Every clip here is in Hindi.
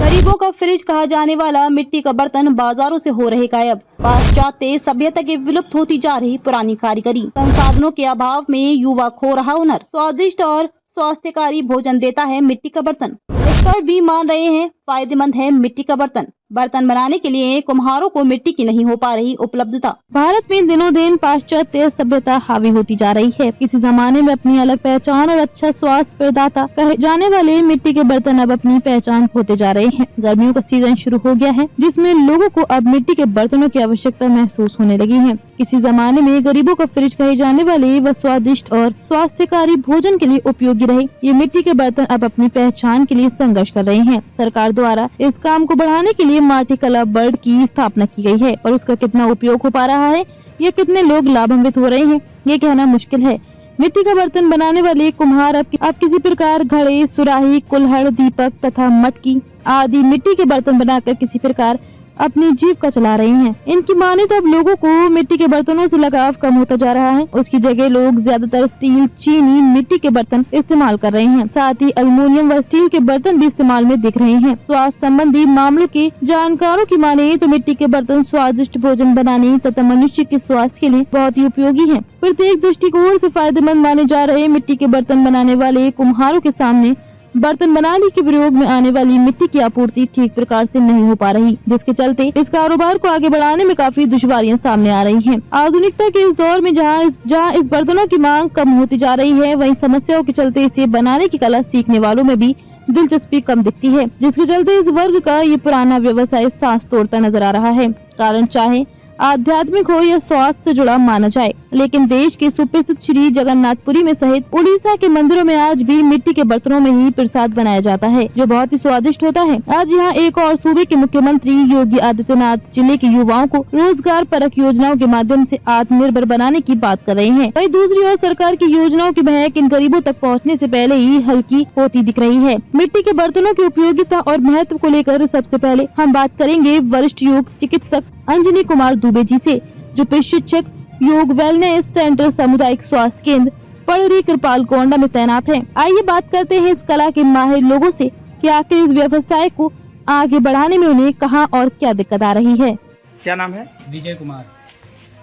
गरीबों का फ्रिज कहा जाने वाला मिट्टी का बर्तन बाजारों से हो रहे गायब। पाश्चात्य सभ्यता के विलुप्त होती जा रही पुरानी कारीगरी, संसाधनों के अभाव में युवा खो रहा हुनर। स्वादिष्ट और स्वास्थ्यकारी भोजन देता है मिट्टी का बर्तन। एक्सपर्ट भी मान रहे हैं फायदेमंद है मिट्टी का बर्तन। बर्तन बनाने के लिए कुम्हारों को मिट्टी की नहीं हो पा रही उपलब्धता। भारत में दिनों दिन पाश्चात्य सभ्यता हावी होती जा रही है। किसी जमाने में अपनी अलग पहचान और अच्छा स्वास्थ्य प्रदाता कहे जाने वाले मिट्टी के बर्तन अब अपनी पहचान खोते जा रहे हैं। गर्मियों का सीजन शुरू हो गया है, जिसमें लोगों को अब मिट्टी के बर्तनों की आवश्यकता महसूस होने लगी है। किसी जमाने में गरीबों का फ्रिज कहे जाने वाले व स्वादिष्ट और स्वास्थ्यकारी भोजन के लिए उपयोगी रहे, ये मिट्टी के बर्तन अब अपनी पहचान के लिए संघर्ष कर रहे हैं। सरकार द्वारा इस काम को बढ़ाने के लिए माटी कला बोर्ड की स्थापना की गई है, और उसका कितना उपयोग हो पा रहा है या कितने लोग लाभान्वित हो रहे हैं, ये कहना मुश्किल है। मिट्टी का बर्तन बनाने वाले कुम्हार अब किसी प्रकार घड़े, सुराही, कुल्हड़, दीपक तथा मटकी आदि मिट्टी के बर्तन बनाकर किसी प्रकार अपनी जीविका चला रहे हैं। इनकी माने तो अब लोगों को मिट्टी के बर्तनों से लगाव कम होता जा रहा है। उसकी जगह लोग ज्यादातर स्टील, चीनी, मिट्टी के बर्तन इस्तेमाल कर रहे हैं। साथ ही एल्युमिनियम व स्टील के बर्तन भी इस्तेमाल में दिख रहे हैं। स्वास्थ्य संबंधी मामलों के जानकारों की माने तो मिट्टी के बर्तन स्वादिष्ट भोजन बनाने तथा मनुष्य के स्वास्थ्य के लिए बहुत ही उपयोगी है। प्रत्येक दृष्टिकोण से फायदेमंद माने जा रहे मिट्टी के बर्तन बनाने वाले कुम्हारों के सामने बर्तन बनाने के प्रयोग में आने वाली मिट्टी की आपूर्ति ठीक प्रकार से नहीं हो पा रही, जिसके चलते इस कारोबार को आगे बढ़ाने में काफी दुश्वारियां सामने आ रही हैं। आधुनिकता के इस दौर में जहां इस बर्तनों की मांग कम होती जा रही है, वहीं समस्याओं के चलते इसे बनाने की कला सीखने वालों में भी दिलचस्पी कम दिखती है, जिसके चलते इस वर्ग का ये पुराना व्यवसाय सांस तोड़ता नजर आ रहा है। कारण चाहे आध्यात्मिक हो या स्वास्थ्य से जुड़ा माना जाए, लेकिन देश के सुप्रसिद्ध श्री जगन्नाथपुरी में सहित उड़ीसा के मंदिरों में आज भी मिट्टी के बर्तनों में ही प्रसाद बनाया जाता है, जो बहुत ही स्वादिष्ट होता है। आज यहाँ एक और सूबे के मुख्यमंत्री योगी आदित्यनाथ जिले के युवाओं को रोजगार परक योजनाओं के माध्यम से आत्मनिर्भर बनाने की बात कर रहे हैं। वहीं दूसरी ओर सरकार की योजनाओं की महक इन गरीबों तक पहुँचने से पहले ही हल्की होती दिख रही है। मिट्टी के बर्तनों की उपयोगिता और महत्व को लेकर सबसे पहले हम बात करेंगे वरिष्ठ योग चिकित्सक अंजनी कुमार दुबे जी से, जो प्रशिक्षक योग वेलनेस सेंटर सामुदायिक स्वास्थ्य केंद्र पड़री कृपाल गोंडा में तैनात हैं। आइए बात करते हैं इस कला के माहिर लोगों से कि आखिर इस व्यवसाय को आगे बढ़ाने में उन्हें कहां और क्या दिक्कत आ रही है। क्या नाम है? विजय कुमार।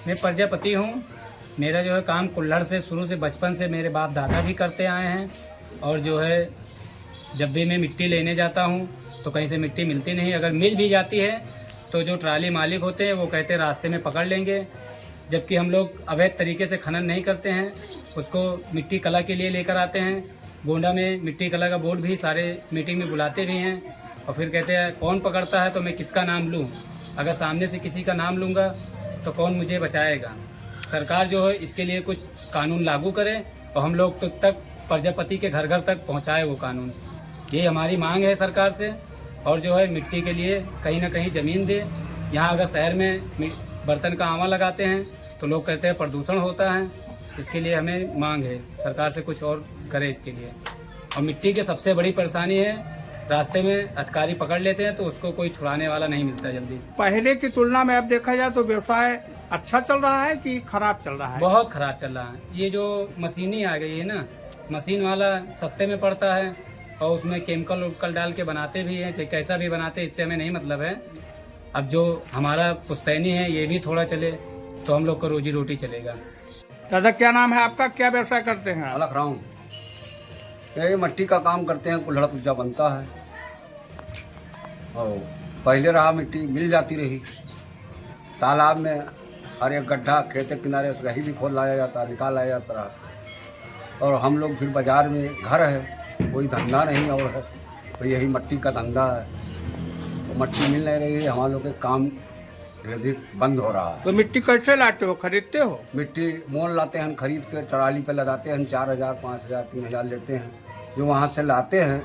मैं प्रजापति हूँ। मेरा जो है काम कुल्हड़ से शुरू से बचपन से मेरे बाप दादा भी करते आए हैं, और जो है जब भी मैं मिट्टी लेने जाता हूँ तो कहीं से मिट्टी मिलती नहीं। अगर मिल भी जाती है तो जो ट्राली मालिक होते हैं वो कहते हैं रास्ते में पकड़ लेंगे, जबकि हम लोग अवैध तरीके से खनन नहीं करते हैं, उसको मिट्टी कला के लिए लेकर आते हैं। गोंडा में मिट्टी कला का बोर्ड भी सारे मीटिंग में बुलाते भी हैं, और फिर कहते हैं कौन पकड़ता है तो मैं किसका नाम लूँ। अगर सामने से किसी का नाम लूँगा तो कौन मुझे बचाएगा। सरकार जो है इसके लिए कुछ कानून लागू करे और हम लोग तक प्रजापति के घर घर तक पहुँचाए वो कानून। ये हमारी मांग है सरकार से। और जो है मिट्टी के लिए कहीं ना कहीं ज़मीन दे। यहाँ अगर शहर में बर्तन का आवा लगाते हैं तो लोग कहते हैं प्रदूषण होता है। इसके लिए हमें मांग है सरकार से कुछ और करे इसके लिए। और मिट्टी की सबसे बड़ी परेशानी है, रास्ते में अधिकारी पकड़ लेते हैं तो उसको कोई छुड़ाने वाला नहीं मिलता जल्दी। पहले की तुलना में अब देखा जाए तो व्यवसाय अच्छा चल रहा है कि खराब चल रहा है? बहुत खराब चल रहा है। ये जो मशीनी आ गई है ना, मशीन वाला सस्ते में पड़ता है और उसमें केमिकल उकल डाल के बनाते भी हैं, चाहे कैसा भी बनाते हैं, इससे हमें नहीं मतलब है। अब जो हमारा पुश्तैनी है ये भी थोड़ा चले तो हम लोग को रोजी रोटी चलेगा। दादा क्या नाम है आपका? क्या व्यवसाय करते हैं? अलग रहा हूँ। ये मिट्टी का काम करते हैं, कुल्हड़ पूजा बनता है। और पहले रहा मिट्टी मिल जाती रही, तालाब में हर एक गड्ढा खेत के किनारे से कहीं भी खोद लाया जाता, निकाल लाया जाता रहा। और हम लोग फिर बाजार में घर है, कोई धंधा नहीं और है तो यही मिट्टी का धंधा है। तो मिट्टी मिल नहीं रही है, हमारे लोग के काम धीरे धीरे बंद हो रहा है। तो मिट्टी कैसे लाते हो? खरीदते हो? मिट्टी मोल लाते हैं, खरीद के ट्राली पे लगाते हैं, 4,000, 5,000, 3,000 लेते हैं। जो वहाँ से लाते हैं,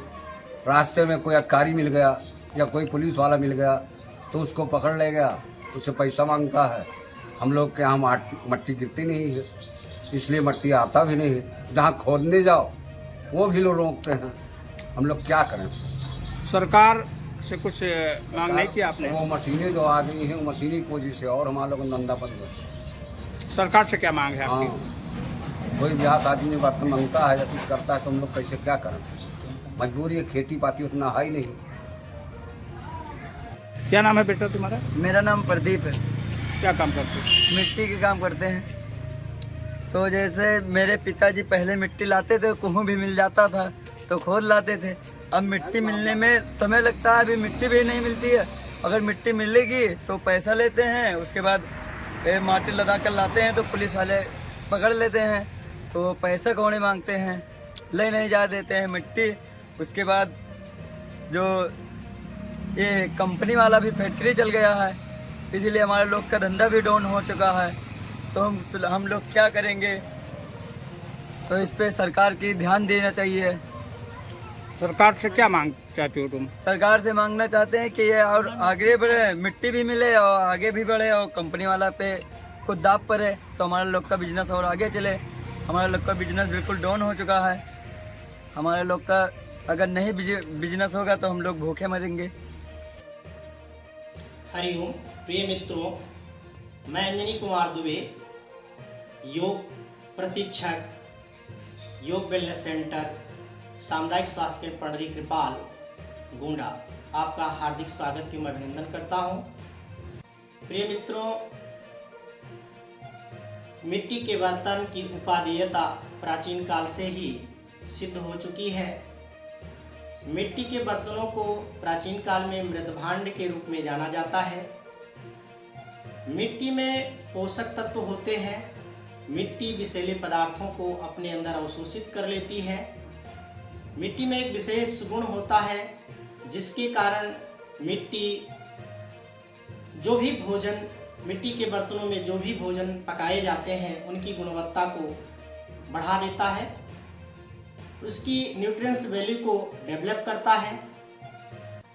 रास्ते में कोई अधिकारी मिल गया या कोई पुलिस वाला मिल गया तो उसको पकड़ ले गया, उससे पैसा मांगता है। हम लोग के यहाँ मिट्टी गिरती नहीं है, इसलिए मिट्टी आता भी नहीं है। जहाँ खोदने जाओ वो भी लोग रोकते हैं। हम लोग क्या करें? सरकार से कुछ मांग नहीं किया आपने? वो मशीनें जो आ गई हैं, वो मशीनी की वजह से और हमारे लोग धंधा बंद है। सरकार से क्या मांग है आपकी? हाँ, कोई ब्याह शादी में बर्तन मांगता है या कुछ करता है तो हम लोग कैसे क्या करें? मजबूरी है, खेती पाती उतना है ही नहीं। क्या नाम है बेटा तुम्हारा? मेरा नाम प्रदीप है। क्या काम करते हो? मिट्टी के काम करते हैं। तो जैसे मेरे पिताजी पहले मिट्टी लाते थे, कुहों भी मिल जाता था तो खोद लाते थे। अब मिट्टी मिलने में समय लगता है, अभी मिट्टी भी नहीं मिलती है। अगर मिट्टी मिलेगी तो पैसा लेते हैं, उसके बाद माटी लदा कर लाते हैं तो पुलिस वाले पकड़ लेते हैं, तो पैसा कौड़े मांगते हैं, ले नहीं जा देते हैं मिट्टी। उसके बाद जो ये कंपनी वाला भी फैक्ट्री चल गया है, इसलिए हमारे लोग का धंधा भी डाउन हो चुका है। तो हम लोग क्या करेंगे? तो इस पे सरकार की ध्यान देना चाहिए। सरकार से क्या मांग चाहते हो तुम? सरकार से मांगना चाहते हैं कि ये और आगे बढ़े, मिट्टी भी मिले और आगे भी बढ़े, और कंपनी वाला पे कुछ दाब पड़े तो हमारे लोग का बिजनेस और आगे चले। हमारे लोग का बिजनेस बिल्कुल डाउन हो चुका है। हमारे लोग का अगर नहीं बिजनेस होगा तो हम लोग भूखे मरेंगे। हरिओम प्रिय मित्रों, मैं अंजनी कुमार दुबे, योग प्रशिक्षक, योग वेलनेस सेंटर, सामुदायिक स्वास्थ्य केंद्र पंडरी कृपाल, गोंडा, आपका हार्दिक स्वागत एवं अभिनंदन करता हूं। प्रिय मित्रों, मिट्टी के बर्तन की उपादेयता प्राचीन काल से ही सिद्ध हो चुकी है। मिट्टी के बर्तनों को प्राचीन काल में मृदभांड के रूप में जाना जाता है। मिट्टी में पोषक तत्व होते हैं। मिट्टी विषैले पदार्थों को अपने अंदर अवशोषित कर लेती है। मिट्टी में एक विशेष गुण होता है जिसके कारण मिट्टी जो भी भोजन, मिट्टी के बर्तनों में जो भी भोजन पकाए जाते हैं उनकी गुणवत्ता को बढ़ा देता है, उसकी न्यूट्रिएंट्स वैल्यू को डेवलप करता है,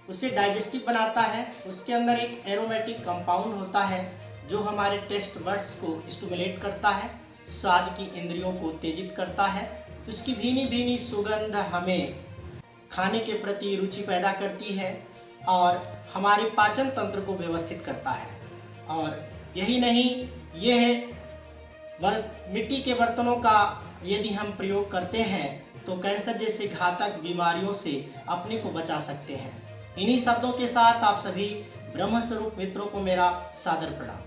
उसे डाइजेस्टिव बनाता है। उसके अंदर एक एरोमेटिक कंपाउंड होता है जो हमारे टेस्ट बड्स को स्टिमुलेट करता है, स्वाद की इंद्रियों को उत्तेजित करता है। उसकी भीनी भीनी सुगंध हमें खाने के प्रति रुचि पैदा करती है और हमारे पाचन तंत्र को व्यवस्थित करता है। और यही नहीं, यह मिट्टी के बर्तनों का यदि हम प्रयोग करते हैं तो कैंसर जैसे घातक बीमारियों से अपने को बचा सकते हैं। इन्हीं शब्दों के साथ आप सभी ब्रह्म स्वरूप मित्रों को मेरा सादर प्रणाम।